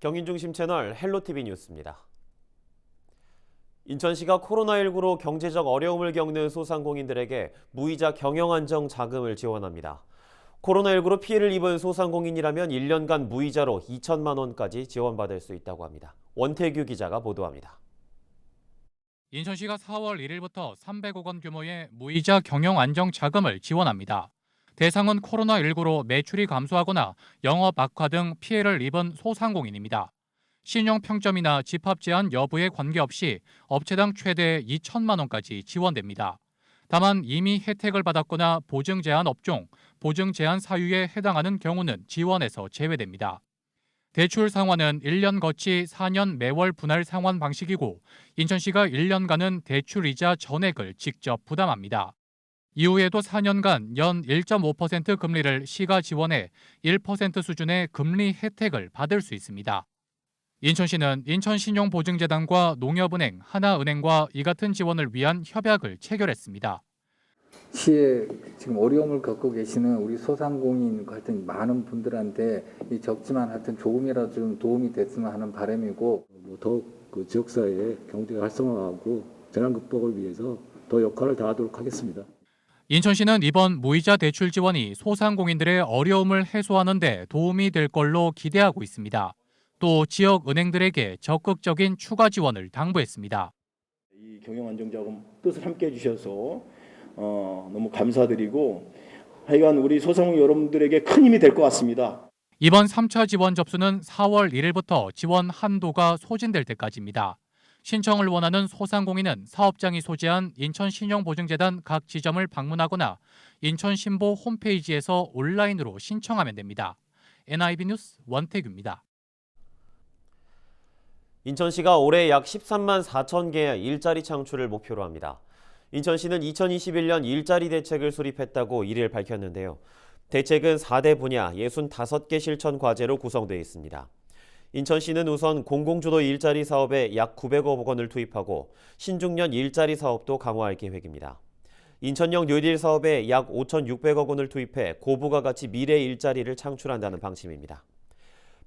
경인 중심 채널 헬로티비 뉴스입니다. 인천시가 코로나19로 경제적 어려움을 겪는 소상공인들에게 무이자 경영안정 자금을 지원합니다. 코로나19로 피해를 입은 소상공인이라면 1년간 무이자로 2천만 원까지 지원받을 수 있다고 합니다. 원태규 기자가 보도합니다. 인천시가 4월 1일부터 300억 원 규모의 무이자 경영 안정 자금을 지원합니다. 대상은 코로나19로 매출이 감소하거나 영업 악화 등 피해를 입은 소상공인입니다. 신용 평점이나 집합 제한 여부에 관계없이 업체당 최대 2천만 원까지 지원됩니다. 다만 이미 혜택을 받았거나 보증 제한 업종, 보증 제한 사유에 해당하는 경우는 지원에서 제외됩니다. 대출 상환은 1년 거치 4년 매월 분할 상환 방식이고 인천시가 1년간은 대출이자 전액을 직접 부담합니다. 이후에도 4년간 연 1.5% 금리를 시가 지원해 1% 수준의 금리 혜택을 받을 수 있습니다. 인천시는 인천신용보증재단과 농협은행, 하나은행과 이 같은 지원을 위한 협약을 체결했습니다. 시에 지금 어려움을 겪고 계시는 우리 소상공인 같은 많은 분들한테 이 적지만 하여튼 조금이라도 좀 도움이 됐으면 하는 바람이고 더욱 그 지역사회의 경제가 활성화하고 재난 극복을 위해서 더 역할을 다하도록 하겠습니다. 인천시는 이번 무이자 대출 지원이 소상공인들의 어려움을 해소하는 데 도움이 될 걸로 기대하고 있습니다. 또 지역 은행들에게 적극적인 추가 지원을 당부했습니다. 이 경영안정자금 뜻을 함께 해주셔서 너무 감사드리고 하여간 우리 소상공인 여러분들에게 큰 힘이 될 것 같습니다. 이번 3차 지원 접수는 4월 1일부터 지원 한도가 소진될 때까지입니다. 신청을 원하는 소상공인은 사업장이 소재한 인천신용보증재단 각 지점을 방문하거나 인천신보 홈페이지에서 온라인으로 신청하면 됩니다. NIB 뉴스 원태규입니다. 인천시가 올해 약 13만 4천 개의 일자리 창출을 목표로 합니다. 인천시는 2021년 일자리 대책을 수립했다고 1일 밝혔는데요. 대책은 4대 분야 65개 실천 과제로 구성되어 있습니다. 인천시는 우선 공공주도 일자리 사업에 약 900억 원을 투입하고 신중년 일자리 사업도 강화할 계획입니다. 인천역 뉴딜 사업에 약 5,600억 원을 투입해 고부가 가치 미래 일자리를 창출한다는 방침입니다.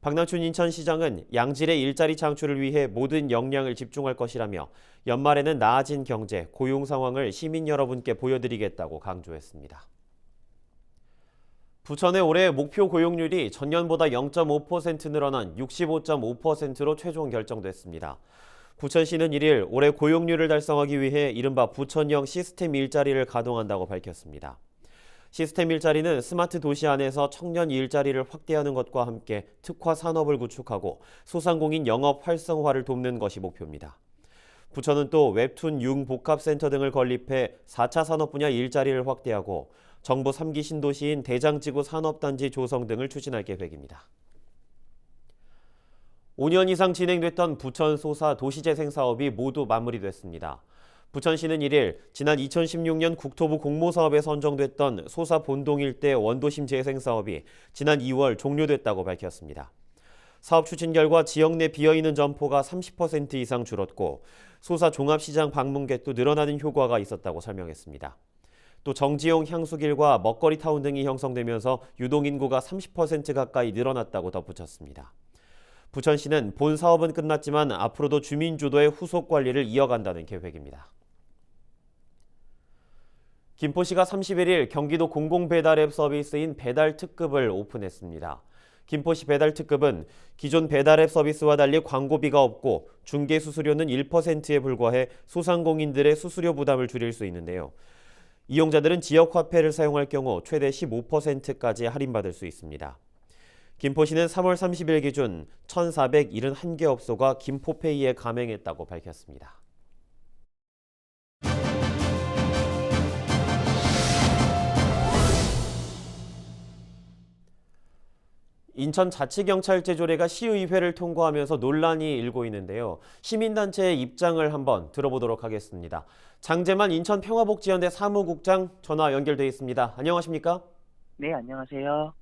박남춘 인천시장은 양질의 일자리 창출을 위해 모든 역량을 집중할 것이라며 연말에는 나아진 경제, 고용 상황을 시민 여러분께 보여드리겠다고 강조했습니다. 부천의 올해 목표 고용률이 전년보다 0.5% 늘어난 65.5%로 최종 결정됐습니다. 부천시는 1일 올해 고용률을 달성하기 위해 이른바 부천형 시스템 일자리를 가동한다고 밝혔습니다. 시스템 일자리는 스마트 도시 안에서 청년 일자리를 확대하는 것과 함께 특화 산업을 구축하고 소상공인 영업 활성화를 돕는 것이 목표입니다. 부천은 또 웹툰 융복합센터 등을 건립해 4차 산업 분야 일자리를 확대하고 정부 3기 신도시인 대장지구 산업단지 조성 등을 추진할 계획입니다. 5년 이상 진행됐던 부천 소사 도시재생 사업이 모두 마무리됐습니다. 부천시는 1일 지난 2016년 국토부 공모사업에 선정됐던 소사 본동 일대 원도심 재생 사업이 지난 2월 종료됐다고 밝혔습니다. 사업 추진 결과 지역 내 비어있는 점포가 30% 이상 줄었고 소사 종합시장 방문객도 늘어나는 효과가 있었다고 설명했습니다. 또 정지용 향수길과 먹거리타운 등이 형성되면서 유동인구가 30% 가까이 늘어났다고 덧붙였습니다. 부천시는 본 사업은 끝났지만 앞으로도 주민주도의 후속 관리를 이어간다는 계획입니다. 김포시가 31일 경기도 공공배달앱 서비스인 배달특급을 오픈했습니다. 김포시 배달특급은 기존 배달앱 서비스와 달리 광고비가 없고 중개수수료는 1%에 불과해 소상공인들의 수수료 부담을 줄일 수 있는데요. 이용자들은 지역 화폐를 사용할 경우 최대 15%까지 할인받을 수 있습니다. 김포시는 3월 30일 기준 1,471개 업소가 김포페이에 가맹했다고 밝혔습니다. 인천자치경찰제 조례가 시의회를 통과하면서 논란이 일고 있는데요. 시민단체의 입장을 한번 들어보도록 하겠습니다. 장재만 인천평화복지연대 사무국장 전화 연결돼 있습니다. 안녕하십니까? 네, 안녕하세요.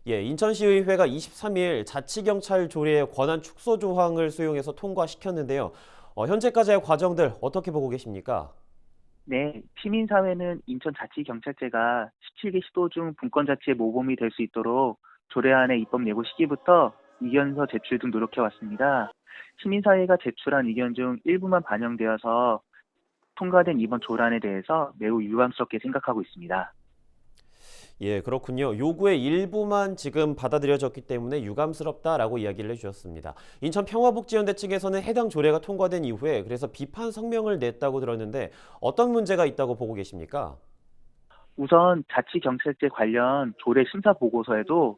예, 인천시의회가 23일 자치경찰 조례의 권한 축소 조항을 수용해서 통과시켰는데요. 현재까지의 과정들 어떻게 보고 계십니까? 네, 시민사회는 인천자치경찰제가 17개 시도 중 분권자치의 모범이 될 수 있도록 조례안의 입법 예고 시기부터 이견서 제출 등 노력해왔습니다. 시민사회가 제출한 의견 중 일부만 반영되어서 통과된 이번 조란에 대해서 매우 유감스럽게 생각하고 있습니다. 예, 그렇군요. 요구의 일부만 지금 받아들여졌기 때문에 유감스럽다라고 이야기를 해주셨습니다. 인천 평화복지연대 측에서는 해당 조례가 통과된 이후에 그래서 비판 성명을 냈다고 들었는데 어떤 문제가 있다고 보고 계십니까? 우선 자치경찰제 관련 조례 심사 보고서에도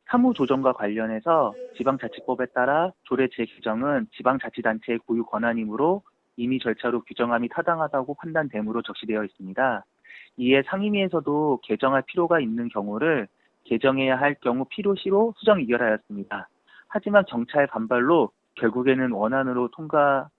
사무조정과 관련해서 지방자치법에 따라 조례 재규정은 지방자치단체의 고유 권한이므로 임의 절차로 규정함이 타당하다고 판단됨으로 적시되어 있습니다. 이에 상임위에서도 개정할 필요가 있는 경우를 개정해야 할 경우 필요시로 수정 의결하였습니다. 하지만 경찰 반발로 결국에는 원안으로 통과를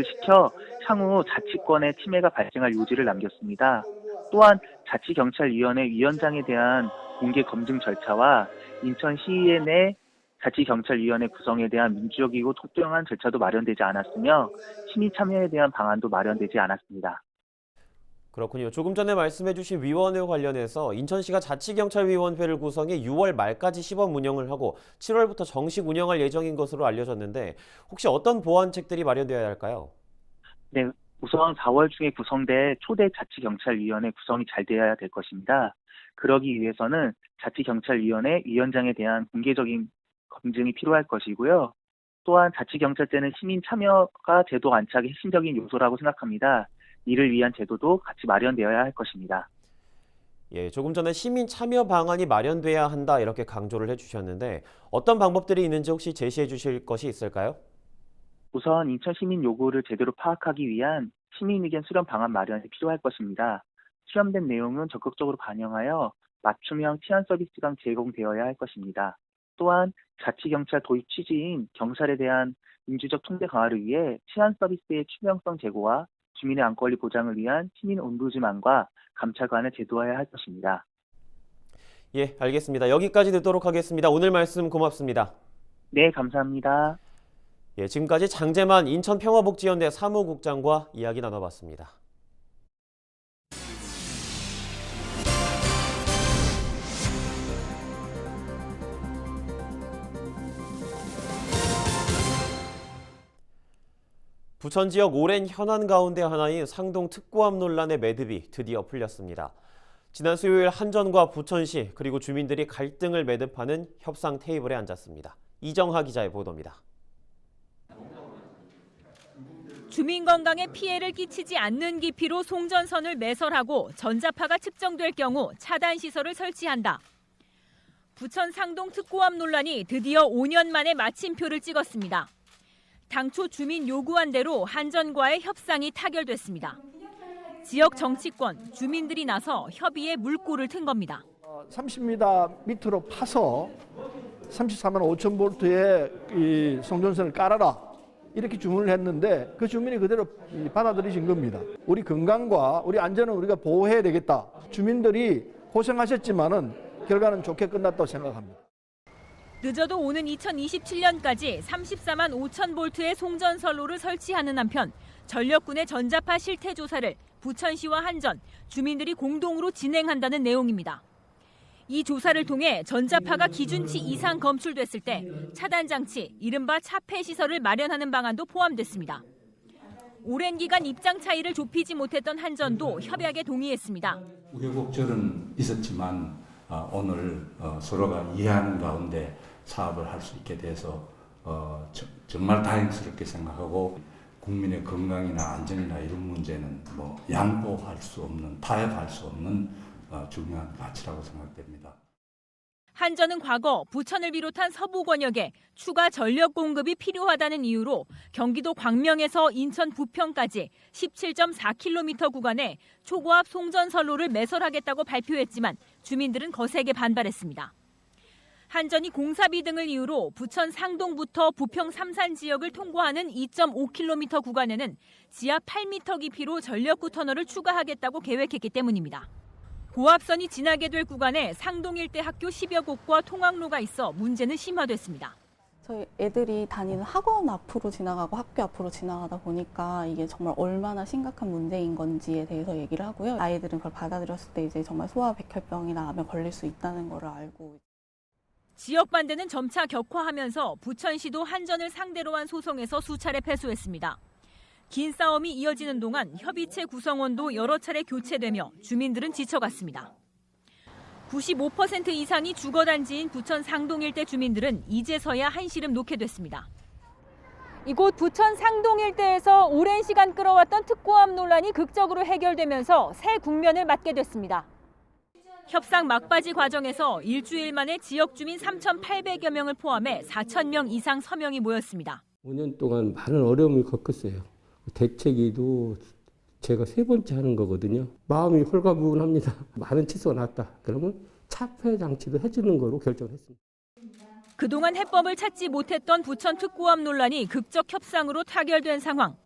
시켜 향후 자치권의 침해가 발생할 요지를 남겼습니다. 또한 자치경찰위원회 위원장에 대한 공개 검증 절차와 인천시의 내 자치경찰위원회 구성에 대한 민주적이고 통정한 절차도 마련되지 않았으며 시민 참여에 대한 방안도 마련되지 않았습니다. 그렇군요. 조금 전에 말씀해주신 위원회 관련해서 인천시가 자치경찰위원회를 구성해 6월 말까지 시범 운영을 하고 7월부터 정식 운영할 예정인 것으로 알려졌는데 혹시 어떤 보완책들이 마련되어야 할까요? 네, 우선 4월 중에 구성될 초대 자치경찰위원회 구성이 잘 되어야 될 것입니다. 그러기 위해서는 자치경찰위원회 위원장에 대한 공개적인 검증이 필요할 것이고요. 또한 자치경찰제는 시민 참여가 제도 안착의 핵심적인 요소라고 생각합니다. 이를 위한 제도도 같이 마련되어야 할 것입니다. 예, 조금 전에 시민 참여 방안이 마련돼야 한다 이렇게 강조를 해주셨는데 어떤 방법들이 있는지 혹시 제시해 주실 것이 있을까요? 우선 인천 시민 요구를 제대로 파악하기 위한 시민 의견 수렴 방안 마련이 필요할 것입니다. 수렴된 내용은 적극적으로 반영하여 맞춤형 치안 서비스가 제공되어야 할 것입니다. 또한 자치경찰 도입 취지인 경찰에 대한 민주적 통제 강화를 위해 치안 서비스의 투명성 제고와 주민의 안권리 보장을 위한 시민 옴부즈만과 감찰관을 제도화해야 할 것입니다. 예, 알겠습니다. 여기까지 듣도록 하겠습니다. 오늘 말씀 고맙습니다. 네, 감사합니다. 예, 지금까지 장재만 인천평화복지연대 사무국장과 이야기 나눠봤습니다. 부천 지역 오랜 현안 가운데 하나인 상동 특고암 논란의 매듭이 드디어 풀렸습니다. 지난 수요일 한전과 부천시 그리고 주민들이 갈등을 매듭하는 협상 테이블에 앉았습니다. 이정하 기자의 보도입니다. 주민 건강에 피해를 끼치지 않는 깊이로 송전선을 매설하고 전자파가 측정될 경우 차단 시설을 설치한다. 부천 상동 특고암 논란이 드디어 5년 만에 마침표를 찍었습니다. 당초 주민 요구한 대로 한전과의 협상이 타결됐습니다. 지역 정치권, 주민들이 나서 협의에 물꼬를 튼 겁니다. 30m 밑으로 파서 34만 5천 볼트의 이 송전선을 깔아라 이렇게 주문을 했는데 그 주민이 그대로 받아들이신 겁니다. 우리 건강과 우리 안전은 우리가 보호해야 되겠다. 주민들이 고생하셨지만은 결과는 좋게 끝났다고 생각합니다. 늦어도 오는 2027년까지 34만 5천 볼트의 송전선로를 설치하는 한편 전력군의 전자파 실태 조사를 부천시와 한전, 주민들이 공동으로 진행한다는 내용입니다. 이 조사를 통해 전자파가 기준치 이상 검출됐을 때 차단 장치, 이른바 차폐 시설을 마련하는 방안도 포함됐습니다. 오랜 기간 입장 차이를 좁히지 못했던 한전도 협약에 동의했습니다. 우여곡절은 있었지만 오늘 서로가 이해하는 가운데 사업을 할 수 있게 돼서 정말 다행스럽게 생각하고 국민의 건강이나 안전이나 이런 문제는 양보할 수 없는, 타협할 수 없는 중요한 가치라고 생각됩니다. 한전은 과거 부천을 비롯한 서부 권역에 추가 전력 공급이 필요하다는 이유로 경기도 광명에서 인천 부평까지 17.4km 구간에 초고압 송전선로를 매설하겠다고 발표했지만 주민들은 거세게 반발했습니다. 한전이 공사비 등을 이유로 부천 상동부터 부평 삼산 지역을 통과하는 2.5km 구간에는 지하 8m 깊이로 전력구 터널을 추가하겠다고 계획했기 때문입니다. 고압선이 지나게 될 구간에 상동 일대 학교 10여 곳과 통학로가 있어 문제는 심화됐습니다. 저희 애들이 다니는 학원 앞으로 지나가고 학교 앞으로 지나가다 보니까 이게 정말 얼마나 심각한 문제인 건지에 대해서 얘기를 하고요. 아이들은 그걸 받아들였을 때 이제 정말 소아백혈병이나 암에 걸릴 수 있다는 걸 알고. 지역 반대는 점차 격화하면서 부천시도 한전을 상대로 한 소송에서 수차례 패소했습니다. 긴 싸움이 이어지는 동안 협의체 구성원도 여러 차례 교체되며 주민들은 지쳐갔습니다. 95% 이상이 주거단지인 부천 상동 일대 주민들은 이제서야 한시름 놓게 됐습니다. 이곳 부천 상동 일대에서 오랜 시간 끌어왔던 특고암 논란이 극적으로 해결되면서 새 국면을 맞게 됐습니다. 협상 막바지 과정에서 일주일 만에 지역 주민 3,800여 명을 포함해 4,000명 이상 서명이 모였습니다. 5년 동안 많은 어려움을 겪었어요. 대책위도 제가 3번째 하는 거거든요. 마음이 홀가분합니다. 많은 치수가 났다. 그러면 차폐 장치도 해주는 거로 결정했습니다. 그동안 해법을 찾지 못했던 부천 특고암 논란이 극적 협상으로 타결된 상황.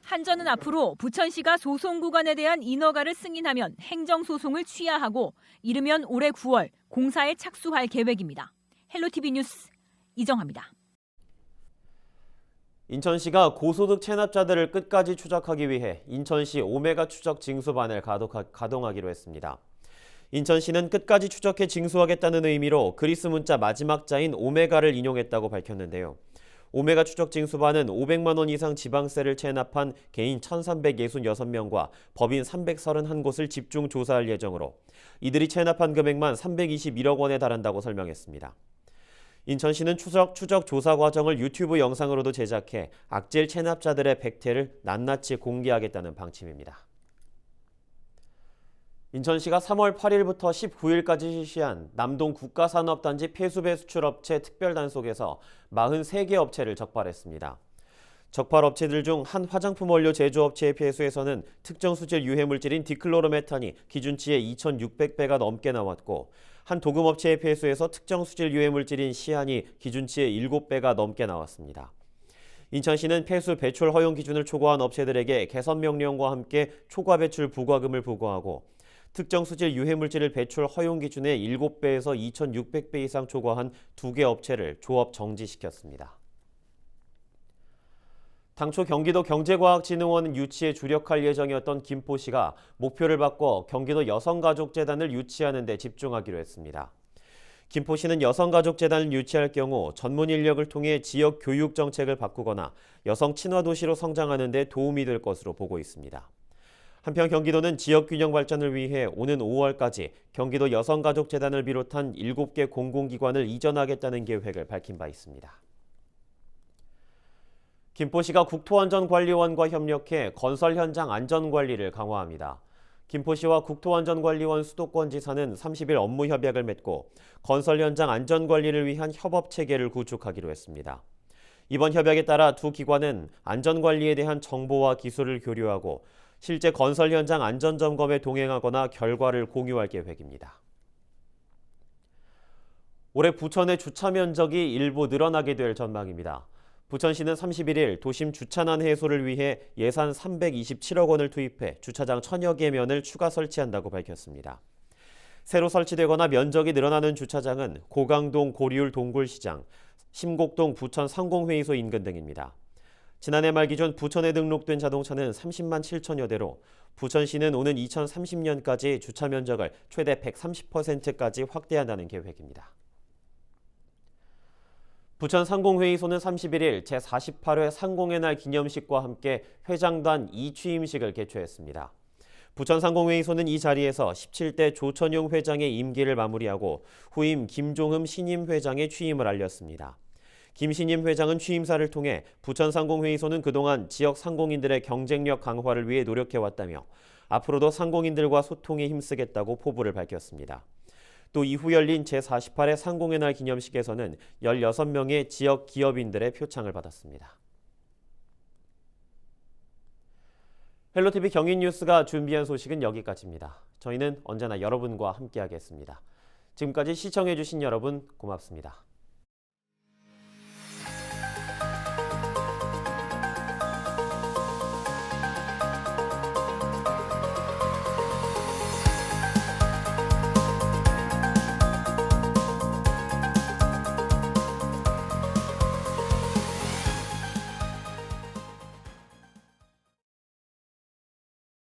한전은 앞으로 부천시가 소송 구간에 대한 인허가를 승인하면 행정소송을 취하하고 이르면 올해 9월 공사에 착수할 계획입니다. 헬로티비 뉴스 이정화입니다. 인천시가 고소득 체납자들을 끝까지 추적하기 위해 인천시 오메가 추적 징수반을 가동하기로 했습니다. 인천시는 끝까지 추적해 징수하겠다는 의미로 그리스 문자 마지막 자인 오메가를 인용했다고 밝혔는데요. 오메가 추적 징수반은 500만 원 이상 지방세를 체납한 개인 1,366명과 법인 331곳을 집중 조사할 예정으로 이들이 체납한 금액만 321억 원에 달한다고 설명했습니다. 인천시는 추적 조사 과정을 유튜브 영상으로도 제작해 악질 체납자들의 백태를 낱낱이 공개하겠다는 방침입니다. 인천시가 3월 8일부터 19일까지 실시한 남동 국가산업단지 폐수배 수출업체 특별단속에서 43개 업체를 적발했습니다. 적발 업체들 중 한 화장품 원료 제조업체의 폐수에서는 특정 수질 유해물질인 디클로로메탄이 기준치의 2,600배가 넘게 나왔고 한 도금업체의 폐수에서 특정 수질 유해물질인 시안이 기준치의 7배가 넘게 나왔습니다. 인천시는 폐수 배출 허용 기준을 초과한 업체들에게 개선 명령과 함께 초과 배출 부과금을 부과하고 특정 수질 유해물질을 배출 허용 기준의 7배에서 2,600배 이상 초과한 2개 업체를 조업 정지시켰습니다. 당초 경기도 경제과학진흥원 유치에 주력할 예정이었던 김포시가 목표를 바꿔 경기도 여성가족재단을 유치하는 데 집중하기로 했습니다. 김포시는 여성가족재단을 유치할 경우 전문 인력을 통해 지역 교육 정책을 바꾸거나 여성 친화 도시로 성장하는 데 도움이 될 것으로 보고 있습니다. 한편 경기도는 지역 균형 발전을 위해 오는 5월까지 경기도 여성가족재단을 비롯한 7개 공공기관을 이전하겠다는 계획을 밝힌 바 있습니다. 김포시가 국토안전관리원과 협력해 건설 현장 안전관리를 강화합니다. 김포시와 국토안전관리원 수도권지사는 30일 업무 협약을 맺고 건설 현장 안전관리를 위한 협업체계를 구축하기로 했습니다. 이번 협약에 따라 두 기관은 안전관리에 대한 정보와 기술을 교류하고 실제 건설 현장 안전점검에 동행하거나 결과를 공유할 계획입니다. 올해 부천의 주차 면적이 일부 늘어나게 될 전망입니다. 부천시는 31일 도심 주차난 해소를 위해 예산 327억 원을 투입해 주차장 1,000여 개 면을 추가 설치한다고 밝혔습니다. 새로 설치되거나 면적이 늘어나는 주차장은 고강동 고리울 동굴시장, 심곡동 부천 상공회의소 인근 등입니다. 지난해 말 기준 부천에 등록된 자동차는 30만 7천여 대로 부천시는 오는 2030년까지 주차 면적을 최대 130%까지 확대한다는 계획입니다. 부천 상공회의소는 31일 제48회 상공의 날 기념식과 함께 회장단 2취임식을 개최했습니다. 부천 상공회의소는 이 자리에서 17대 조천용 회장의 임기를 마무리하고 후임 김종흠 신임 회장의 취임을 알렸습니다. 김 신임 회장은 취임사를 통해 부천 상공회의소는 그동안 지역 상공인들의 경쟁력 강화를 위해 노력해왔다며 앞으로도 상공인들과 소통에 힘쓰겠다고 포부를 밝혔습니다. 또 이후 열린 제48회 상공의 날 기념식에서는 16명의 지역 기업인들의 표창을 받았습니다. 헬로티비 경인뉴스가 준비한 소식은 여기까지입니다. 저희는 언제나 여러분과 함께하겠습니다. 지금까지 시청해주신 여러분 고맙습니다.